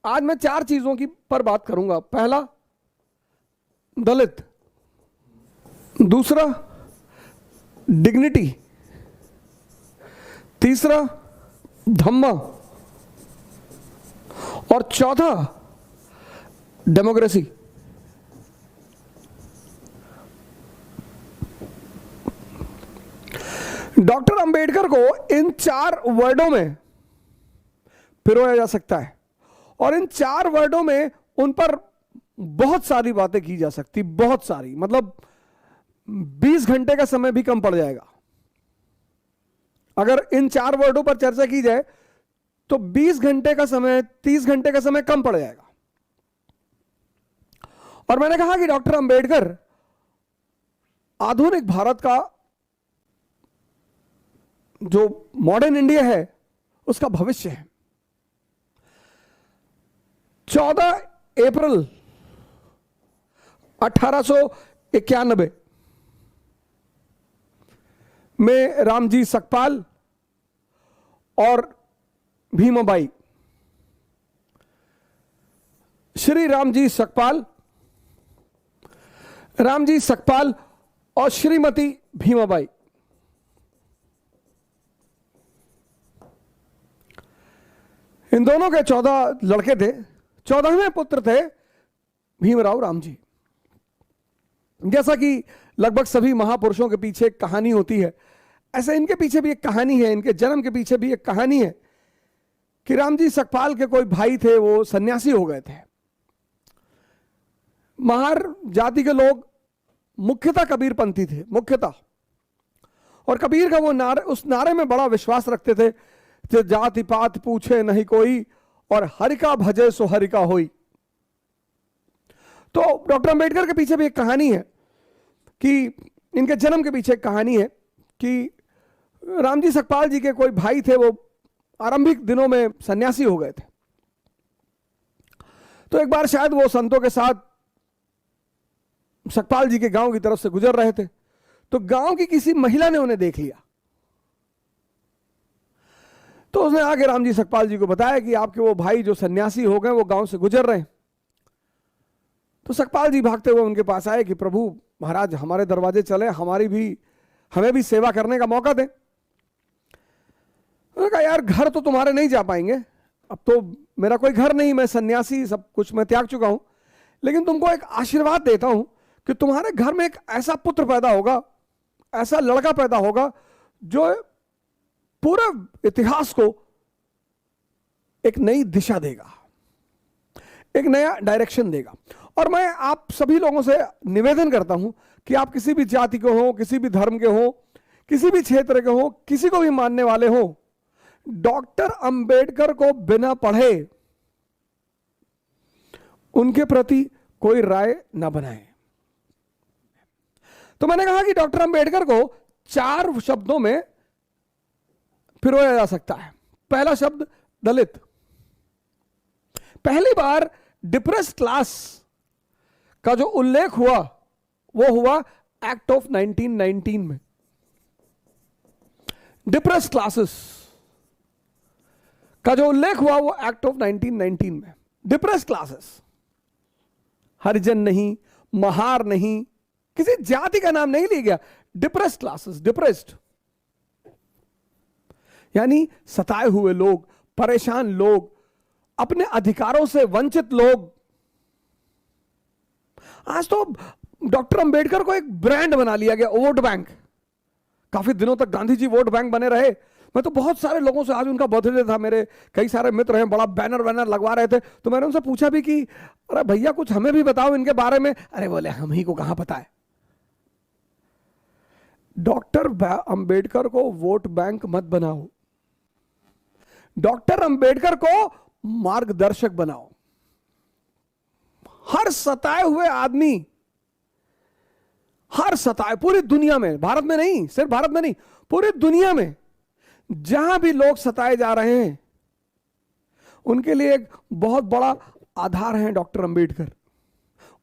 आज मैं 4 चीजों की पर बात करूंगा। पहला, दलित। दूसरा, डिग्निटी। तीसरा, धम्मा। और चौथा, डेमोक्रेसी। डॉक्टर अंबेडकर को इन 4 वर्डों में पिरोया जा सकता है और इन 4 वर्डों में उन पर बहुत सारी बातें की जा सकती, बहुत सारी, मतलब 20 घंटे का समय भी कम पड़ जाएगा। अगर इन 4 वर्डों पर चर्चा की जाए तो 20 घंटे का समय, 30 घंटे का समय कम पड़ जाएगा। और मैंने कहा कि डॉक्टर अंबेडकर आधुनिक भारत का, जो मॉडर्न इंडिया है, उसका भविष्य है। 14 अप्रैल 1891 में रामजी सकपाल और भीमाबाई, श्री रामजी सकपाल और श्रीमती भीमाबाई, इन दोनों के 14 लड़के थे। 14वें पुत्र थे भीमराव रामजी। जैसा कि लगभग सभी महापुरुषों के पीछे एक कहानी होती है, ऐसे इनके पीछे भी एक कहानी है, इनके जन्म के पीछे भी एक कहानी है कि रामजी सकपाल के कोई भाई थे, वो सन्यासी हो गए थे। महार जाति के लोग मुख्यतः कबीरपंथी थे, मुख्यतः। और कबीर का वो नारे, उस नारे में बड़ा विश्वास रखते थे कि जाति पात पूछे नहीं कोई और हरि का भजे सो हरि का होई। तो डॉक्टर अंबेडकर के पीछे भी एक कहानी है कि इनके जन्म के पीछे एक कहानी है कि रामजी सकपाल जी के कोई भाई थे, वो आरंभिक दिनों में सन्यासी हो गए थे। तो एक बार शायद वो संतों के साथ सकपाल जी के गांव की तरफ से गुजर रहे थे, तो गांव की किसी महिला ने उन्हें देख लिया। तो उसने आगे रामजी सकपाल जी को बताया कि आपके वो भाई जो सन्यासी हो गए, वो गांव से गुजर रहे हैं। तो सकपाल जी भागते हुए उनके पास आए कि प्रभु महाराज, हमारे दरवाजे चले, हमें भी सेवा करने का मौका दें। उन्होंने कहा यार, घर तो तुम्हारे नहीं जा पाएंगे, अब तो मेरा कोई घर नहीं, मैं सन्यासी, सब कुछ मैं त्याग चुका हूं, लेकिन तुमको एक आशीर्वाद देता हूं कि तुम्हारे घर में एक ऐसा पुत्र पैदा होगा, ऐसा लड़का पैदा होगा जो पूरे इतिहास को एक नई दिशा देगा, एक नया डायरेक्शन देगा। और मैं आप सभी लोगों से निवेदन करता हूं कि आप किसी भी जाति के हो, किसी भी धर्म के हो, किसी भी क्षेत्र के हो, किसी को भी मानने वाले हो, डॉक्टर अंबेडकर को बिना पढ़े उनके प्रति कोई राय ना बनाए। तो मैंने कहा कि डॉक्टर अंबेडकर को 4 शब्दों में पिरोया जा सकता है। पहला शब्द, दलित। पहली बार डिप्रेस्ड क्लास का जो उल्लेख हुआ वो हुआ एक्ट ऑफ 1919 में। डिप्रेस्ड क्लासेस का जो उल्लेख हुआ वो एक्ट ऑफ 1919 में। डिप्रेस्ड क्लासेस, हरिजन नहीं, महार नहीं, किसी जाति का नाम नहीं लिया गया। डिप्रेस्ड क्लासेस, डिप्रेस्ड यानी सताए हुए लोग, परेशान लोग, अपने अधिकारों से वंचित लोग। आज तो डॉक्टर अंबेडकर को एक ब्रांड बना लिया गया, वोट बैंक। काफी दिनों तक गांधी जी वोट बैंक बने रहे। मैं तो बहुत सारे लोगों से, आज उनका बर्थडे था, मेरे कई सारे मित्र हैं, बड़ा बैनर लगवा रहे थे, तो मैंने उनसे पूछा भी कि अरे भैया कुछ हमें भी बताओ इनके बारे में। अरे बोले हम ही को कहां पता है। डॉक्टर अंबेडकर को वोट बैंक मत बनाओ, डॉक्टर अंबेडकर को मार्गदर्शक बनाओ। हर सताए हुए आदमी, हर सताए, पूरी दुनिया में, भारत में नहीं, सिर्फ भारत में नहीं, पूरी दुनिया में जहां भी लोग सताए जा रहे हैं, उनके लिए एक बहुत बड़ा आधार है डॉक्टर अंबेडकर।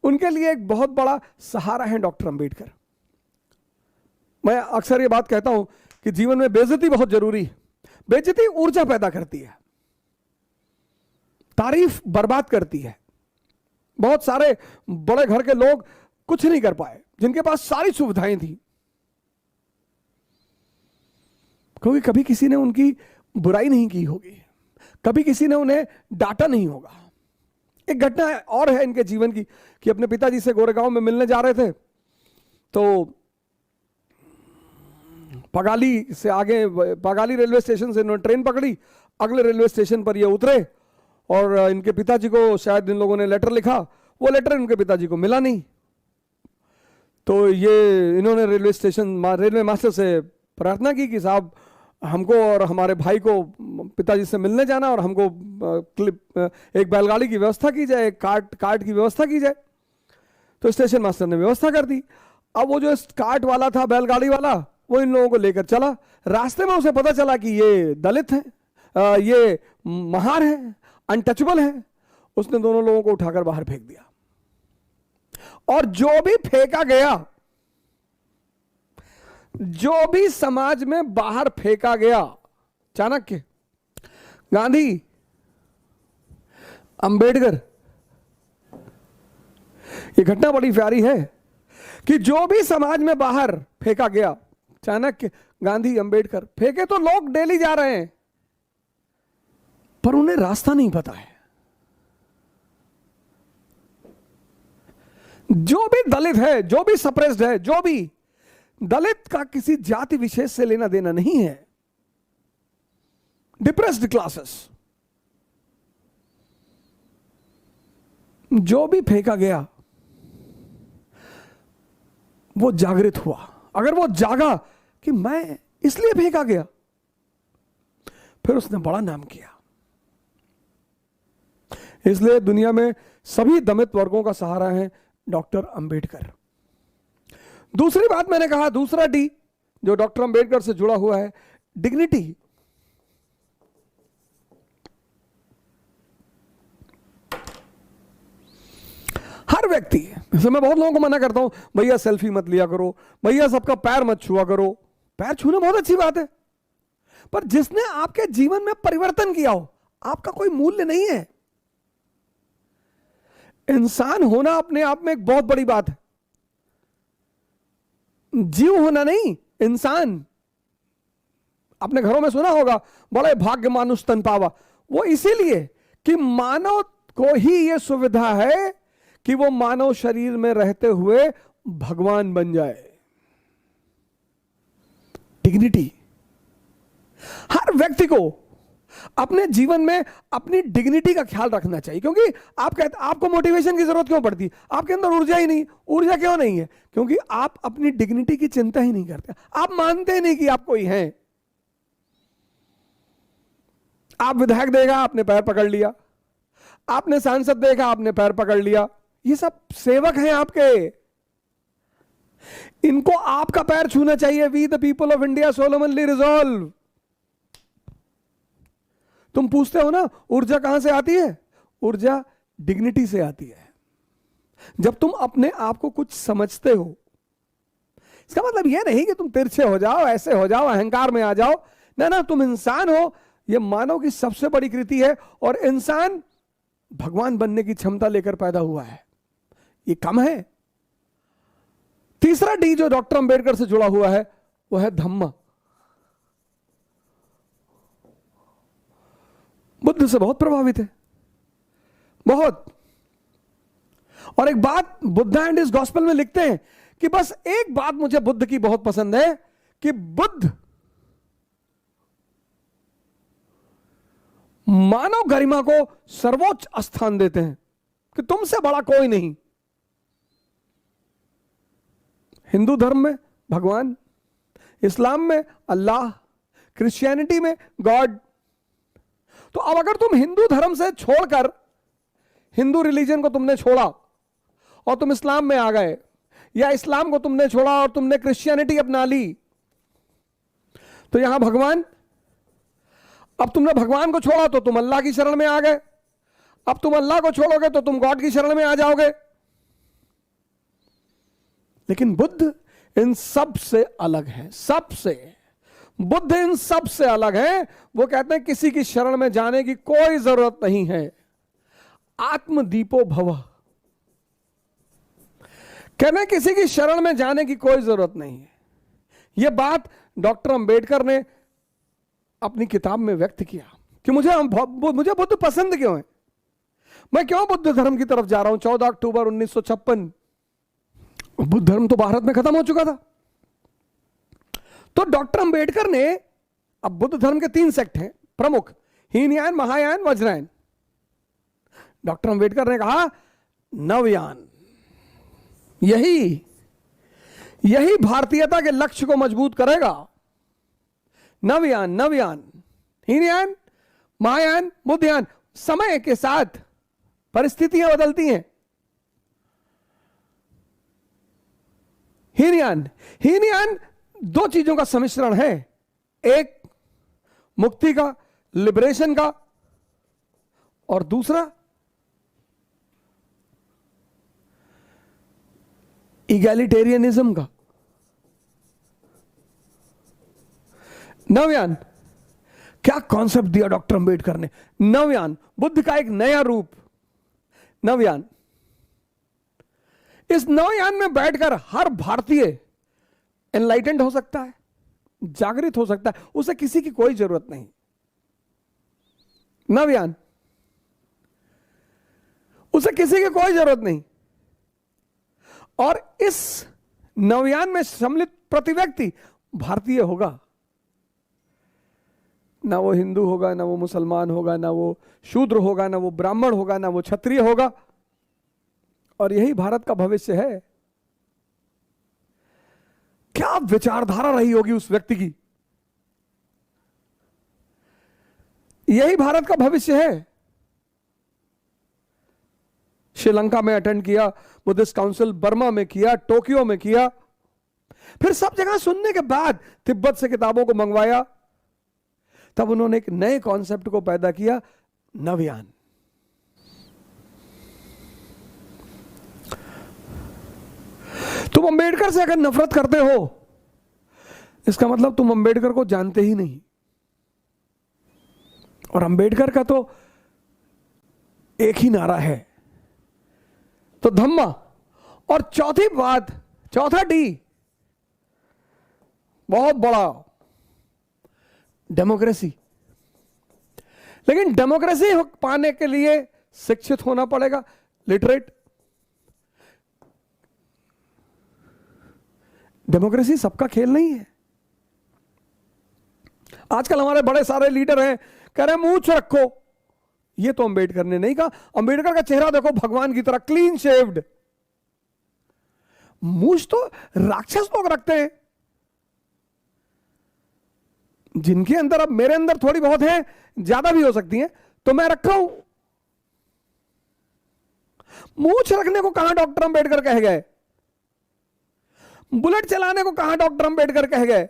उनके लिए एक बहुत बड़ा सहारा है डॉक्टर अंबेडकर। मैं अक्सर ये बात कहता हूं कि जीवन में बेइज्जती बहुत जरूरी है। बेइज्जती ऊर्जा पैदा करती है, तारीफ बर्बाद करती है। बहुत सारे बड़े घर के लोग कुछ नहीं कर पाए जिनके पास सारी सुविधाएं थी, क्योंकि कभी किसी ने उनकी बुराई नहीं की होगी, कभी किसी ने उन्हें डांटा नहीं होगा। एक घटना और है इनके जीवन की कि अपने पिताजी से गोरेगांव में मिलने जा रहे थे, तो पगाली से आगे, पगाली रेलवे स्टेशन से इन्होंने ट्रेन पकड़ी, अगले रेलवे स्टेशन पर ये उतरे और इनके पिताजी को शायद इन लोगों ने लेटर लिखा, वो लेटर इनके पिताजी को मिला नहीं। तो ये इन्होंने रेलवे मास्टर से प्रार्थना की कि साहब हमको और हमारे भाई को पिताजी से मिलने जाना और हमको एक बैलगाड़ी की व्यवस्था की जाए, एक कार्ट की व्यवस्था की जाए। तो स्टेशन मास्टर ने व्यवस्था कर दी। अब वो जो कार्ट वाला था, बैलगाड़ी वाला, वो इन लोगों को लेकर चला। रास्ते में उसे पता चला कि ये दलित हैं, ये महार हैं, अनटचेबल हैं। उसने दोनों लोगों को उठाकर बाहर फेंक दिया और जो भी फेंका गया, जो भी समाज में बाहर फेंका गया, चाणक्य, गांधी, अंबेडकर, ये घटना बड़ी प्यारी है कि जो भी समाज में बाहर फेंका गया, चाणक्य, गांधी, अंबेडकर, फेंके तो लोग डेली जा रहे हैं, पर उन्हें रास्ता नहीं पता है। जो भी दलित है, जो भी सप्रेस्ड है, जो भी दलित का किसी जाति विशेष से लेना देना नहीं है। डिप्रेस्ड क्लासेस, जो भी फेंका गया वो जागृत हुआ। अगर वो जागा कि मैं इसलिए फेंका गया, फिर उसने बड़ा नाम किया। इसलिए दुनिया में सभी दलित वर्गों का सहारा है डॉक्टर अंबेडकर। दूसरी बात मैंने कहा, दूसरा डी जो डॉक्टर अंबेडकर से जुड़ा हुआ है, डिग्निटी। हर व्यक्ति, जैसे मैं बहुत लोगों को मना करता हूं, भैया सेल्फी मत लिया करो, भैया सबका पैर मत छुआ करो। पैर छूना बहुत अच्छी बात है, पर जिसने आपके जीवन में परिवर्तन किया हो, आपका कोई मूल्य नहीं है। इंसान होना अपने आप में एक बहुत बड़ी बात है, जीव होना नहीं, इंसान। अपने घरों में सुना होगा, बड़े भाग्य मानुष तन पावा। वो इसीलिए कि मानव को ही यह सुविधा है कि वो मानव शरीर में रहते हुए भगवान बन जाए। डिग्निटी। हर व्यक्ति को अपने जीवन में अपनी डिग्निटी का ख्याल रखना चाहिए, क्योंकि आप कहते, आपको मोटिवेशन की जरूरत क्यों पड़ती? आपके अंदर ऊर्जा ही नहीं। ऊर्जा क्यों नहीं है? क्योंकि आप अपनी डिग्निटी की चिंता ही नहीं करते। आप मानते नहीं कि आप कोई हैं। आप विधायक देखा, आपने पैर पकड़ लिया, आपने सांसद देखा, आपने पैर पकड़ लिया। ये सब सेवक हैं आपके, इनको आपका पैर छूना चाहिए। We the people of India solemnly resolve. तुम पूछते हो ना ऊर्जा कहां से आती है? ऊर्जा डिग्निटी से आती है। जब तुम अपने आप को कुछ समझते हो, इसका मतलब यह नहीं कि तुम तिरछे हो जाओ, ऐसे हो जाओ, अहंकार में आ जाओ। ना ना, तुम इंसान हो। यह मानव की सबसे बड़ी कृति है, और इंसान भगवान बनने की क्षमता लेकर पैदा हुआ है। ये कम है। तीसरा डी जो डॉक्टर अंबेडकर से जुड़ा हुआ है वो है धम्म। बुद्ध से बहुत प्रभावित है, बहुत। और एक बात बुद्धा एंड इस गॉस्पेल में लिखते हैं कि बस एक बात मुझे बुद्ध की बहुत पसंद है कि बुद्ध मानव गरिमा को सर्वोच्च स्थान देते हैं कि तुमसे बड़ा कोई नहीं। हिंदू धर्म में भगवान, इस्लाम में अल्लाह, क्रिश्चियनिटी में गॉड। तो अब अगर तुम हिंदू धर्म से छोड़कर, हिंदू रिलीजन को तुमने छोड़ा और तुम इस्लाम में आ गए, या इस्लाम को तुमने छोड़ा और तुमने क्रिश्चियनिटी अपना ली, तो यहां भगवान, अब तुमने भगवान को छोड़ा तो तुम अल्लाह की शरण में आ गए। अब तुम अल्लाह को छोड़ोगे तो तुम गॉड की शरण में आ जाओगे। लेकिन बुद्ध इन सब से अलग है, सबसे। बुद्ध इन सब से अलग है। वो कहते हैं किसी की शरण में जाने की कोई जरूरत नहीं है। आत्मदीपो भव। कहना किसी की शरण में जाने की कोई जरूरत नहीं है। यह बात डॉक्टर अंबेडकर ने अपनी किताब में व्यक्त किया कि मुझे बुद्ध पसंद क्यों है, मैं क्यों बुद्ध धर्म की तरफ जा रहा हूं। 14 अक्टूबर 1956 बुद्ध धर्म तो भारत में खत्म हो चुका था। तो डॉक्टर अंबेडकर ने, अब बुद्ध धर्म के 3 सेक्ट हैं प्रमुख, हीनयान, महायान, वज्रयान। डॉक्टर अंबेडकर ने कहा नवयान, यही भारतीयता के लक्ष्य को मजबूत करेगा। नवयान, हीनयान, महायान, बुद्धयान। समय के साथ परिस्थितियां बदलती हैं। हीनयान 2 चीजों का सम्मिश्रण है, एक मुक्ति का, लिबरेशन का, और दूसरा इगैलिटेरियनिज्म का। नवयान, क्या कॉन्सेप्ट दिया डॉक्टर अंबेडकर ने। नवयान, बुद्ध का एक नया रूप। नवयान, इस नवयान में बैठकर हर भारतीय एनलाइटेंड हो सकता है, जागृत हो सकता है, उसे किसी की कोई जरूरत नहीं। नवयान, उसे किसी की कोई जरूरत नहीं। और इस नवयान में सम्मिलित प्रति व्यक्ति भारतीय होगा। ना वो हिंदू होगा, ना वो मुसलमान होगा, ना वो शूद्र होगा, ना वो ब्राह्मण होगा, ना वो क्षत्रिय होगा। और यही भारत का भविष्य है। क्या विचारधारा रही होगी उस व्यक्ति की। यही भारत का भविष्य है। श्रीलंका में अटेंड किया, बुद्धिस्ट काउंसिल बर्मा में किया, टोक्यो में किया, फिर सब जगह सुनने के बाद तिब्बत से किताबों को मंगवाया। तब उन्होंने एक नए कॉन्सेप्ट को पैदा किया, नवयान। तुम अंबेडकर से अगर नफरत करते हो, इसका मतलब तुम अंबेडकर को जानते ही नहीं। और अंबेडकर का तो एक ही नारा है, तो धम्मा। और चौथी बात, चौथा डी बहुत बड़ा, डेमोक्रेसी। लेकिन डेमोक्रेसी पाने के लिए शिक्षित होना पड़ेगा, लिटरेट। डेमोक्रेसी सबका खेल नहीं है। आजकल हमारे बड़े सारे लीडर हैं, कह रहे मूंछ रखो। ये तो अंबेडकर ने नहीं कहा। अंबेडकर का चेहरा देखो, भगवान की तरह क्लीन शेव्ड। मूंछ तो राक्षस लोग रखते हैं, जिनके अंदर, अब मेरे अंदर थोड़ी बहुत है, ज्यादा भी हो सकती है, तो मैं रखा हूं। मूंछ रखने को कहां डॉक्टर अंबेडकर कह गए, बुलेट चलाने को कहां डॉक्टर अंबेडकर कह गए।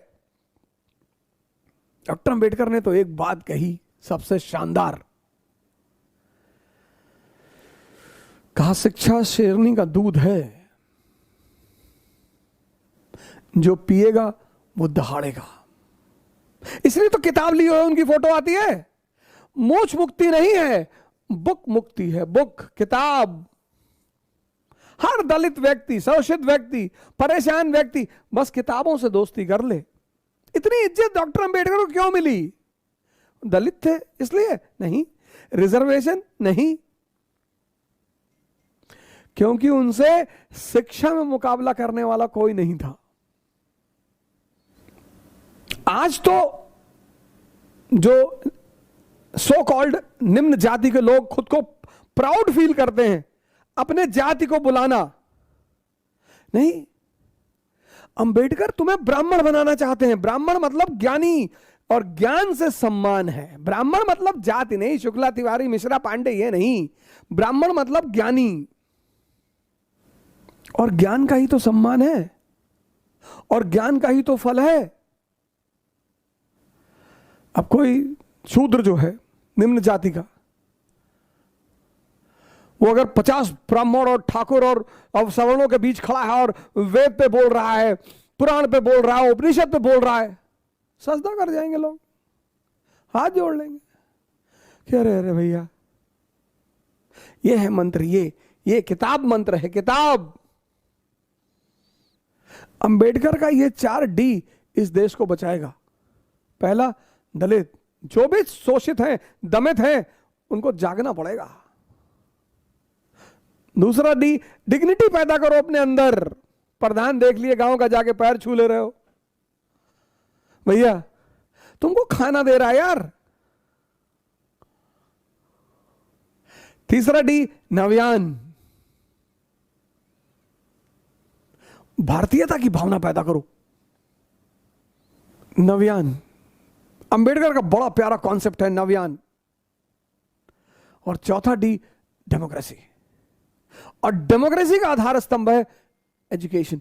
डॉक्टर अंबेडकर ने तो एक बात कही सबसे शानदार, कहा शिक्षा शेरनी का दूध है, जो पिएगा वो दहाड़ेगा। इसलिए तो किताब ली हुई उनकी फोटो आती है। मोक्ष मुक्ति नहीं है, बुक मुक्ति है, बुक, किताब। हर दलित व्यक्ति, शोषित व्यक्ति, परेशान व्यक्ति बस किताबों से दोस्ती कर ले। इतनी इज्जत डॉक्टर अंबेडकर को क्यों मिली? दलित थे इसलिए? नहीं। रिजर्वेशन? नहीं, क्योंकि उनसे शिक्षा में मुकाबला करने वाला कोई नहीं था। आज तो जो सो कॉल्ड निम्न जाति के लोग खुद को प्राउड फील करते हैं, अपने जाति को बुलाना नहीं। अंबेडकर तुम्हें ब्राह्मण बनाना चाहते हैं। ब्राह्मण मतलब ज्ञानी, और ज्ञान से सम्मान है। ब्राह्मण मतलब जाति नहीं, शुक्ला, तिवारी, मिश्रा, पांडे, ये नहीं। ब्राह्मण मतलब ज्ञानी, और ज्ञान का ही तो सम्मान है, और ज्ञान का ही तो फल है। अब कोई शूद्र जो है निम्न जाति का, वो अगर 50 ब्राह्मण और ठाकुर और सवर्णों के बीच खड़ा है और वेद पे बोल रहा है, पुराण पे बोल रहा है, उपनिषद पे बोल रहा है, सजदा कर जाएंगे लोग, हाथ जोड़ लेंगे कि अरे अरे भैया ये है मंत्र, ये किताब मंत्र है, किताब। अंबेडकर का ये 4D इस देश को बचाएगा। पहला, दलित, जो भी शोषित हैं, दमित हैं, उनको जागना पड़ेगा। दूसरा D, डिग्निटी पैदा करो अपने अंदर। प्रधान देख लिए गांव का, जाके पैर छू ले रहे हो, भैया तुमको खाना दे रहा है यार। तीसरा D, नव्यान, भारतीयता की भावना पैदा करो, नव्यान। अंबेडकर का बड़ा प्यारा कॉन्सेप्ट है नव्यान। और चौथा D, डेमोक्रेसी। और डेमोक्रेसी का आधार स्तंभ है एजुकेशन।